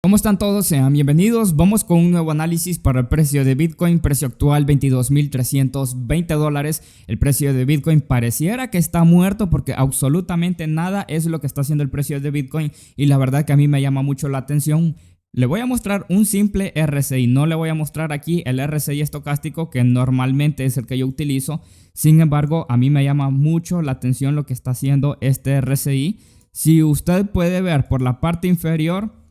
¿Cómo están todos? Sean bienvenidos. Vamos con un nuevo análisis para el precio de Bitcoin, precio actual $22,320. El precio de Bitcoin pareciera que está muerto porque absolutamente nada es lo que está haciendo el precio de Bitcoin y la verdad que a mí me llama mucho la atención. Le voy a mostrar un simple RSI, no le voy a mostrar aquí el RSI estocástico que normalmente es el que yo utilizo. Sin embargo, a mí me llama mucho la atención lo que está haciendo este RSI. Si usted puede ver por la parte inferior,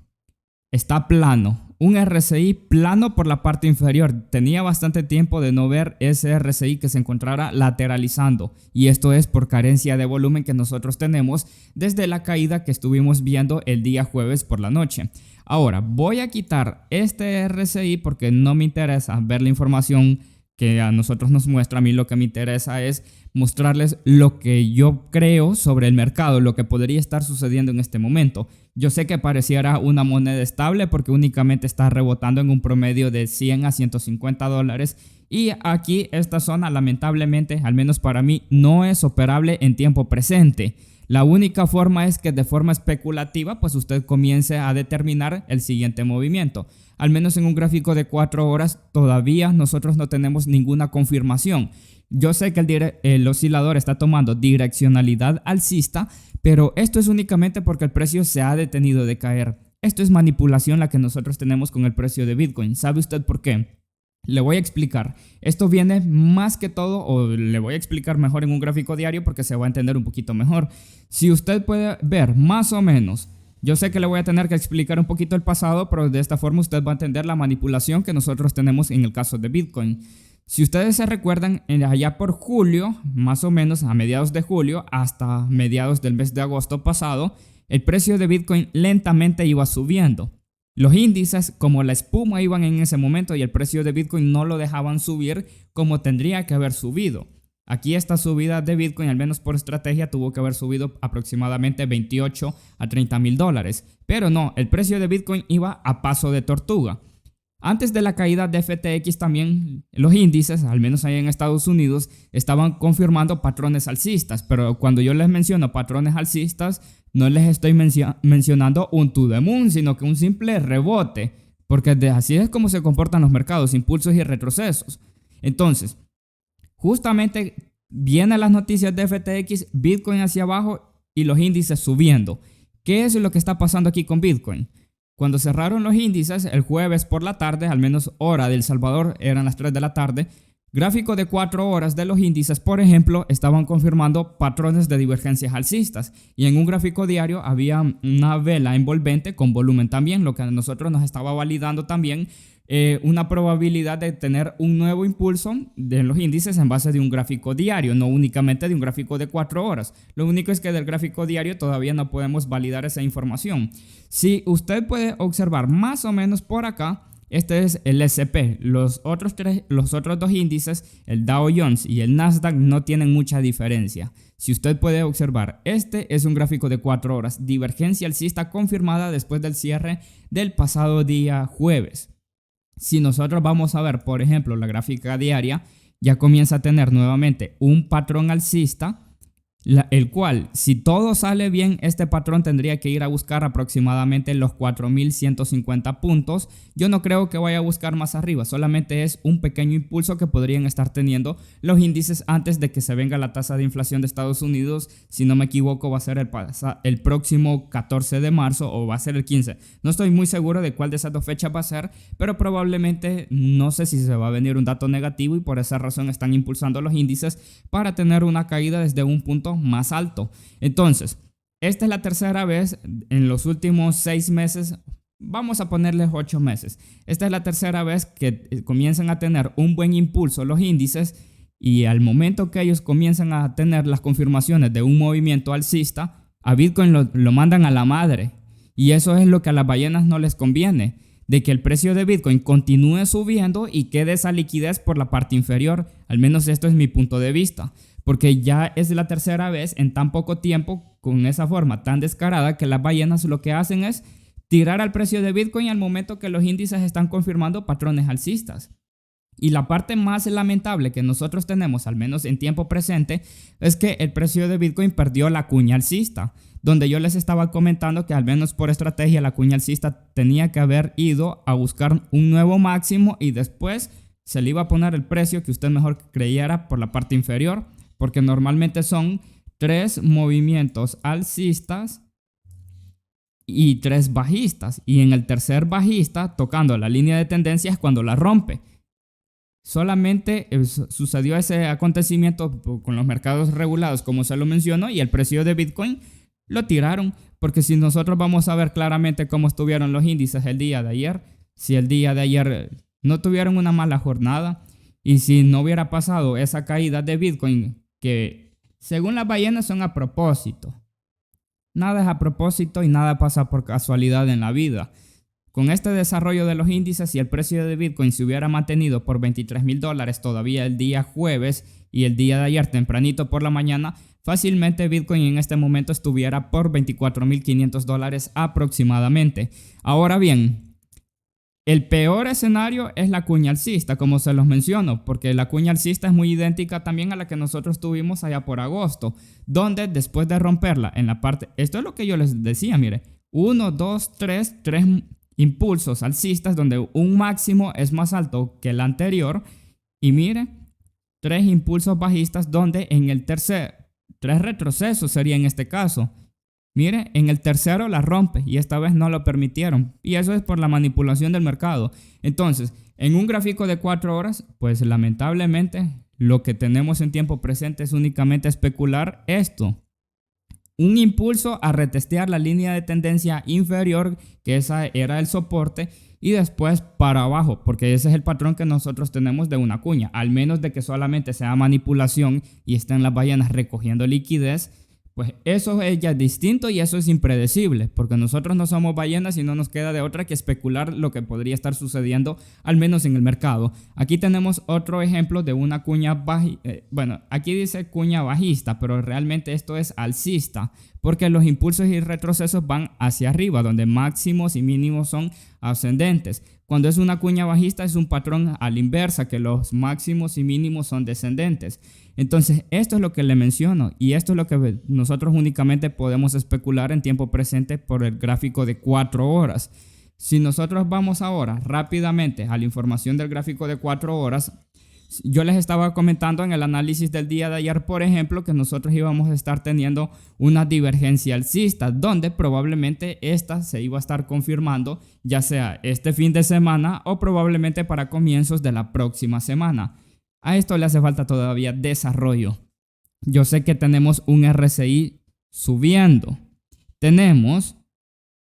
está plano, un RSI plano por la parte inferior. Tenía bastante tiempo de no ver ese RSI que se encontrara lateralizando y esto es por carencia de volumen que nosotros tenemos desde la caída que estuvimos viendo el día jueves por la noche. Ahora voy a quitar este RSI porque no me interesa ver la información que a nosotros nos muestra. A mí lo que me interesa es mostrarles lo que yo creo sobre el mercado, lo que podría estar sucediendo en este momento. Yo sé que pareciera una moneda estable porque únicamente está rebotando en un promedio de 100 a 150 dólares y aquí esta zona lamentablemente, al menos para mí, no es operable en tiempo presente. La única forma es que de forma especulativa pues usted comience a determinar el siguiente movimiento. Al menos en un gráfico de 4 horas todavía nosotros no tenemos ninguna confirmación. Yo sé que el oscilador está tomando direccionalidad alcista, pero esto es únicamente porque el precio se ha detenido de caer. Esto es manipulación la que nosotros tenemos con el precio de Bitcoin. ¿Sabe usted por qué? Le voy a explicar. Esto viene más que todo, o le voy a explicar mejor en un gráfico diario porque se va a entender un poquito mejor. Si usted puede ver más o menos, yo sé que le voy a tener que explicar un poquito el pasado, pero de esta forma usted va a entender la manipulación que nosotros tenemos en el caso de Bitcoin. Si ustedes se recuerdan, allá por julio, más o menos a mediados de julio hasta mediados del mes de agosto pasado, el precio de Bitcoin lentamente iba subiendo. Los índices como la espuma iban en ese momento y el precio de Bitcoin no lo dejaban subir como tendría que haber subido. Aquí esta subida de Bitcoin, al menos por estrategia, tuvo que haber subido aproximadamente 28 a 30 mil dólares. Pero no, el precio de Bitcoin iba a paso de tortuga. Antes de la caída de FTX también los índices, al menos ahí en Estados Unidos, estaban confirmando patrones alcistas. Pero cuando yo les menciono patrones alcistas, no les estoy mencionando un to the moon, sino que un simple rebote. Porque así es como se comportan los mercados, impulsos y retrocesos. Entonces, justamente vienen las noticias de FTX, Bitcoin hacia abajo y los índices subiendo. ¿Qué es lo que está pasando aquí con Bitcoin? Cuando cerraron los índices el jueves por la tarde, al menos hora de El Salvador, eran las 3 de la tarde, gráfico de 4 horas de los índices, por ejemplo, estaban confirmando patrones de divergencias alcistas y en un gráfico diario había una vela envolvente con volumen también, lo que a nosotros nos estaba validando también una probabilidad de tener un nuevo impulso de los índices en base de un gráfico diario, no únicamente de un gráfico de 4 horas. Lo único es que del gráfico diario todavía no podemos validar esa información. Si usted puede observar más o menos por acá, este es el S&P. Los otros dos índices, el Dow Jones y el Nasdaq, no tienen mucha diferencia. Si usted puede observar, este es un gráfico de 4 horas, divergencia alcista confirmada después del cierre del pasado día jueves. Si nosotros vamos a ver, por ejemplo, la gráfica diaria, ya comienza a tener nuevamente un patrón alcista, el cual, si todo sale bien, este patrón tendría que ir a buscar aproximadamente los 4.150 puntos. Yo no creo que vaya a buscar más arriba, solamente es un pequeño impulso que podrían estar teniendo los índices antes de que se venga la tasa de inflación de Estados Unidos. Si no me equivoco, va a ser el próximo 14 de marzo o va a ser el 15. No estoy muy seguro de cuál de esas dos fechas va a ser, pero probablemente no sé si se va a venir un dato negativo y por esa razón están impulsando los índices para tener una caída desde un punto más alto. Entonces, esta es la tercera vez en los últimos 6 meses, vamos a ponerles 8 meses. Esta es la tercera vez que comienzan a tener un buen impulso los índices y al momento que ellos comienzan a tener las confirmaciones de un movimiento alcista, a Bitcoin lo mandan a la madre. Y eso es lo que a las ballenas no les conviene, de que el precio de Bitcoin continúe subiendo y quede esa liquidez por la parte inferior. Al menos esto es mi punto de vista. Porque ya es la tercera vez en tan poco tiempo, con esa forma tan descarada, que las ballenas lo que hacen es tirar al precio de Bitcoin al momento que los índices están confirmando patrones alcistas. Y la parte más lamentable que nosotros tenemos, al menos en tiempo presente, es que el precio de Bitcoin perdió la cuña alcista, donde yo les estaba comentando que al menos por estrategia la cuña alcista tenía que haber ido a buscar un nuevo máximo y después se le iba a poner el precio que usted mejor creyera por la parte inferior, porque normalmente son 3 movimientos alcistas y 3 bajistas, y en el tercer bajista, tocando la línea de tendencia, es cuando la rompe. Solamente sucedió ese acontecimiento con los mercados regulados, como se lo mencionó, y el precio de Bitcoin lo tiraron. Porque si nosotros vamos a ver claramente cómo estuvieron los índices el día de ayer, si el día de ayer no tuvieron una mala jornada y si no hubiera pasado esa caída de Bitcoin, que según las ballenas son a propósito. Nada es a propósito y nada pasa por casualidad en la vida. Con este desarrollo de los índices, si el precio de Bitcoin se hubiera mantenido por $23,000 todavía el día jueves y el día de ayer tempranito por la mañana, fácilmente Bitcoin en este momento estuviera por $24,500 aproximadamente. Ahora bien, el peor escenario es la cuña alcista, como se los menciono, porque la cuña alcista es muy idéntica también a la que nosotros tuvimos allá por agosto, donde después de romperla en la parte, esto es lo que yo les decía, mire, 1, 2, 3 impulsos alcistas donde un máximo es más alto que el anterior y mire, 3 impulsos bajistas donde en el tercer, 3 retrocesos sería en este caso. Mire, en el tercero la rompe y esta vez no lo permitieron y eso es por la manipulación del mercado. Entonces, en un gráfico de 4 horas, pues lamentablemente lo que tenemos en tiempo presente es únicamente especular esto. Un impulso a retestear la línea de tendencia inferior, que esa era el soporte, y después para abajo, porque ese es el patrón que nosotros tenemos de una cuña, al menos de que solamente sea manipulación y estén las ballenas recogiendo liquidez. Pues eso es ya distinto y eso es impredecible, porque nosotros no somos ballenas y no nos queda de otra que especular lo que podría estar sucediendo, al menos en el mercado. Aquí tenemos otro ejemplo de una cuña bajista. Bueno, aquí dice cuña bajista, pero realmente esto es alcista, porque los impulsos y retrocesos van hacia arriba, donde máximos y mínimos son ascendentes. Cuando es una cuña bajista es un patrón a la inversa, que los máximos y mínimos son descendentes. Entonces, esto es lo que le menciono y esto es lo que nosotros únicamente podemos especular en tiempo presente por el gráfico de 4 horas. Si nosotros vamos ahora rápidamente a la información del gráfico de 4 horas, yo les estaba comentando en el análisis del día de ayer, por ejemplo, que nosotros íbamos a estar teniendo una divergencia alcista, donde probablemente esta se iba a estar confirmando, ya sea este fin de semana o probablemente para comienzos de la próxima semana. A esto le hace falta todavía desarrollo. Yo sé que tenemos un RSI subiendo. Tenemos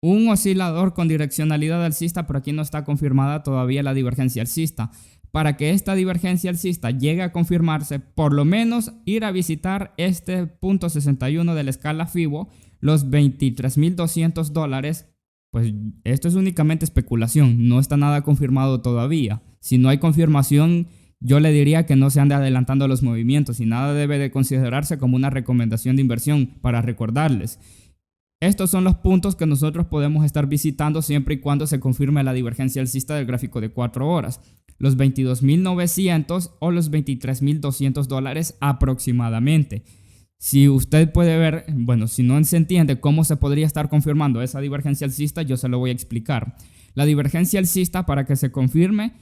un oscilador con direccionalidad alcista, pero aquí no está confirmada todavía la divergencia alcista. Para que esta divergencia alcista llegue a confirmarse, por lo menos ir a visitar este punto 61 de la escala FIBO, los $23,200, pues esto es únicamente especulación, no está nada confirmado todavía. Si no hay confirmación, yo le diría que no se ande adelantando los movimientos y nada debe de considerarse como una recomendación de inversión. Para recordarles, estos son los puntos que nosotros podemos estar visitando siempre y cuando se confirme la divergencia alcista del gráfico de 4 horas. Los 22,900 o los $23,200 aproximadamente. Si usted puede ver, bueno, si no se entiende cómo se podría estar confirmando esa divergencia alcista, yo se lo voy a explicar. La divergencia alcista, para que se confirme,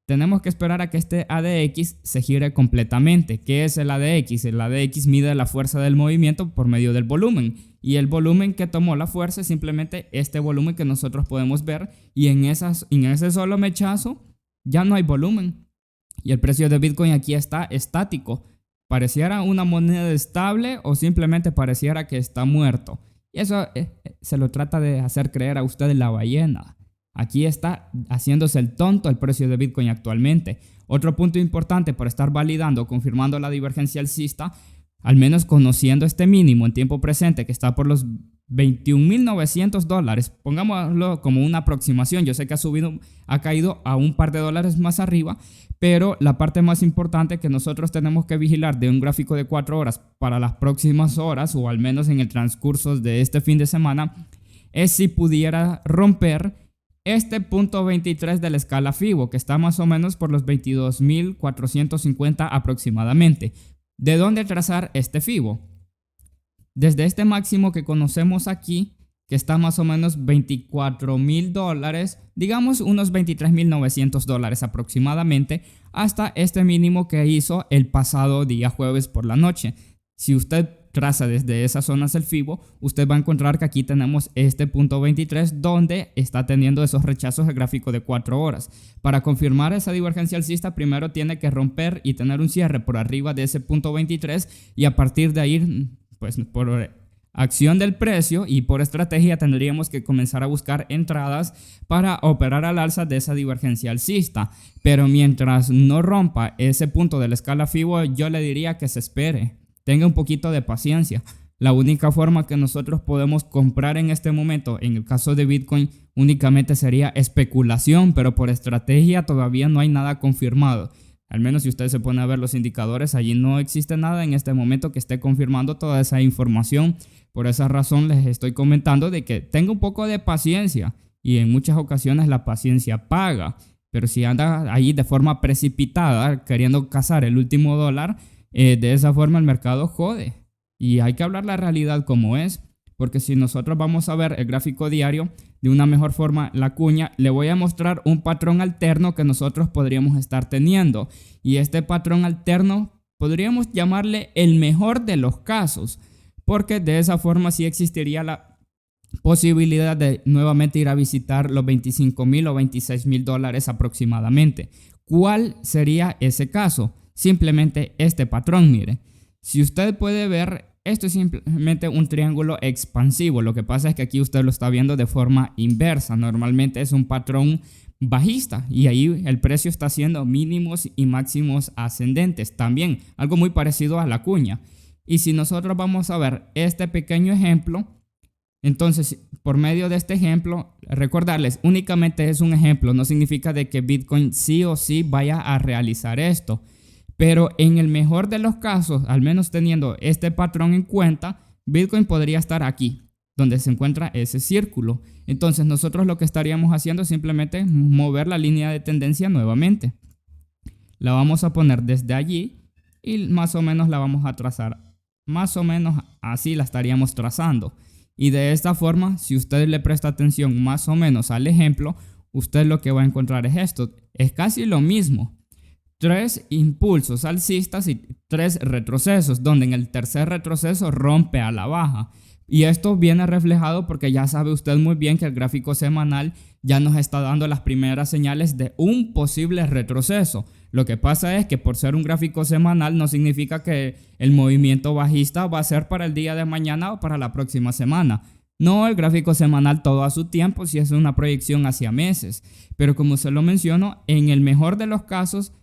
tenemos que esperar a que este ADX se gire completamente. ¿Qué es el ADX? El ADX mide la fuerza del movimiento por medio del volumen. Y el volumen que tomó la fuerza es simplemente este volumen que nosotros podemos ver. Y en ese solo mechazo ya no hay volumen. Y el precio de Bitcoin aquí está estático. Pareciera una moneda estable o simplemente pareciera que está muerto. Y eso se lo trata de hacer creer a usted la ballena. Aquí está haciéndose el tonto el precio de Bitcoin actualmente. Otro punto importante para estar validando o confirmando la divergencia alcista, al menos conociendo este mínimo en tiempo presente que está por los $21,900, pongámoslo como una aproximación. Yo sé que ha caído a un par de dólares más arriba, pero la parte más importante que nosotros tenemos que vigilar de un gráfico de 4 horas para las próximas horas, o al menos en el transcurso de este fin de semana, es si pudiera romper este punto 23 de la escala FIBO, que está más o menos por los 22.450 aproximadamente. ¿De dónde trazar este FIBO? Desde este máximo que conocemos aquí, que está más o menos $24,000, digamos unos $23,900 aproximadamente, hasta este mínimo que hizo el pasado día jueves por la noche. Si usted traza desde esas zonas el FIBO, usted va a encontrar que aquí tenemos este punto 23 donde está teniendo esos rechazos el gráfico de 4 horas. Para confirmar esa divergencia alcista, primero tiene que romper y tener un cierre por arriba de ese punto 23 y a partir de ahí, pues por acción del precio y por estrategia tendríamos que comenzar a buscar entradas para operar al alza de esa divergencia alcista. Pero mientras no rompa ese punto de la escala FIBO, yo le diría que se espere. Tenga un poquito de paciencia. La única forma que nosotros podemos comprar en este momento, en el caso de Bitcoin, únicamente sería especulación, pero por estrategia todavía no hay nada confirmado. Al menos si usted se pone a ver los indicadores, allí no existe nada en este momento que esté confirmando toda esa información. Por esa razón les estoy comentando de que tenga un poco de paciencia y en muchas ocasiones la paciencia paga. Pero si anda ahí de forma precipitada queriendo cazar el último dólar, de esa forma el mercado jode y hay que hablar la realidad como es, porque si nosotros vamos a ver el gráfico diario de una mejor forma, la cuña, le voy a mostrar un patrón alterno que nosotros podríamos estar teniendo y este patrón alterno podríamos llamarle el mejor de los casos, porque de esa forma sí existiría la posibilidad de nuevamente ir a visitar los 25,000 o 26,000 dólares aproximadamente. ¿Cuál sería ese caso? Simplemente este patrón, mire. Si usted puede ver, esto es simplemente un triángulo expansivo. Lo que pasa es que aquí usted lo está viendo de forma inversa. Normalmente es un patrón bajista y ahí el precio está haciendo mínimos y máximos ascendentes. También algo muy parecido a la cuña. Y si nosotros vamos a ver este pequeño ejemplo, entonces por medio de este ejemplo, recordarles, únicamente es un ejemplo. No significa de que Bitcoin sí o sí vaya a realizar esto. Pero en el mejor de los casos, al menos teniendo este patrón en cuenta, Bitcoin podría estar aquí, donde se encuentra ese círculo. Entonces nosotros lo que estaríamos haciendo es simplemente mover la línea de tendencia nuevamente. La vamos a poner desde allí y más o menos la vamos a trazar. Más o menos así la estaríamos trazando. Y de esta forma, si usted le presta atención más o menos al ejemplo, usted lo que va a encontrar es esto. Es casi lo mismo. 3 impulsos alcistas y 3 retrocesos, donde en el tercer retroceso rompe a la baja. Y esto viene reflejado porque ya sabe usted muy bien que el gráfico semanal ya nos está dando las primeras señales de un posible retroceso. Lo que pasa es que por ser un gráfico semanal no significa que el movimiento bajista va a ser para el día de mañana o para la próxima semana. No, el gráfico semanal todo a su tiempo si es una proyección hacia meses. Pero como se lo menciono, en el mejor de los casos,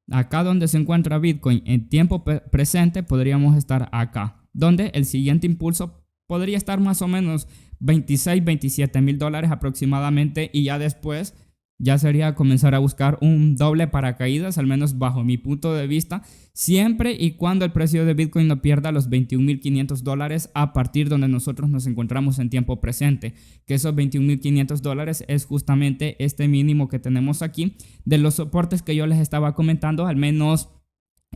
acá donde se encuentra Bitcoin en tiempo presente, podríamos estar acá, donde el siguiente impulso podría estar más o menos 26, 27 mil dólares aproximadamente y ya después ya sería comenzar a buscar un doble paracaídas, al menos bajo mi punto de vista, siempre y cuando el precio de Bitcoin no pierda los 21.500 dólares a partir donde nosotros nos encontramos en tiempo presente, que esos 21.500 dólares es justamente este mínimo que tenemos aquí de los soportes que yo les estaba comentando, al menos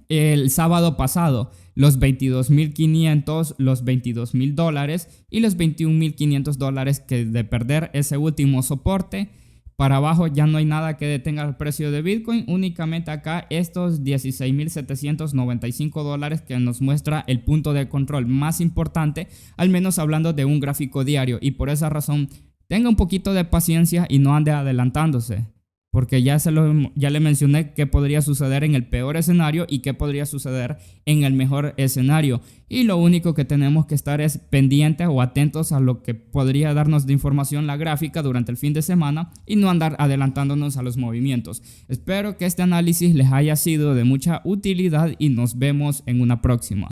el sábado pasado, los 22.500, los 22.000 dólares y los 21.500 dólares, que de perder ese último soporte para abajo ya no hay nada que detenga el precio de Bitcoin, únicamente acá estos 16.795 dólares que nos muestra el punto de control más importante, al menos hablando de un gráfico diario, y por esa razón tenga un poquito de paciencia y no ande adelantándose. Porque ya le mencioné qué podría suceder en el peor escenario y qué podría suceder en el mejor escenario. Y lo único que tenemos que estar es pendientes o atentos a lo que podría darnos de información la gráfica durante el fin de semana y no andar adelantándonos a los movimientos. Espero que este análisis les haya sido de mucha utilidad y nos vemos en una próxima.